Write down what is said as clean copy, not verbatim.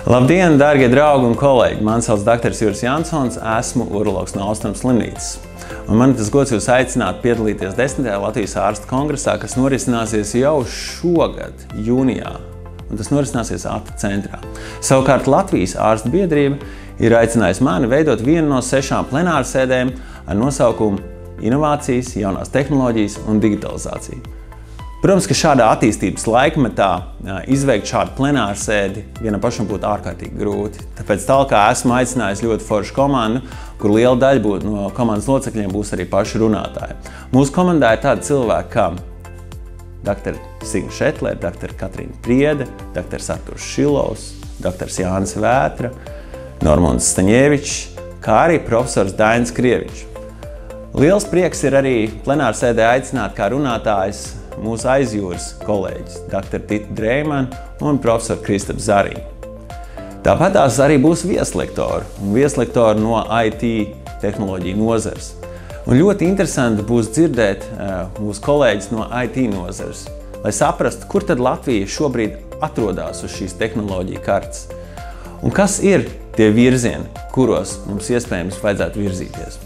Labdien, dārgie draugi un kolēģi! Mani sauc dr. Juris Jansons, esmu urologs no Austrumu slimnīcas. Un man ir tas gods jūs aicināt piedalīties 10. Latvijas ārstu kongresā, kas norisināsies jau šogad, jūnijā. Un tas norisināsies ATA centrā. Savukārt Latvijas ārstu biedrība ir aicinājusi mani veidot vienu no 6 plenārsēdēm ar nosaukumu Inovācijas, jaunās tehnoloģijas un digitalizācija. Protams, ka šādā attīstības laikmetā izveikt šādu plenārsēdi vienam pašam būtu ārkārtīgi grūti. Tāpēc tālāk esmu aicinājis ļoti foršu komandu, kur liela daļa no komandas locekļiem būs arī paši runātāji. Mūsu komandā ir tādi cilvēki kā dr. Signa Šetlere, dr. Katrīna Priede, dr. Arturs Šilovs, dr. Jānis Vētra, Normunds Staņievičs, kā arī profesors Dainis Krievičs. Liels prieks ir arī plenārsēdē aicināt kā runātājs mūsu aizjūras kolēģis, dr. Tita Dreimana un profesor Kristaps Zariņa. Tāpat tās arī būs vieslektori no IT tehnoloģiju nozares. Un ļoti interesanti būs dzirdēt mūsu kolēģis no IT nozares, lai saprastu, kur tad Latvija šobrīd atrodas uz šīs tehnoloģiju kartes. Un kas ir tie virzieni, kuros mums iespējams vajadzētu virzīties.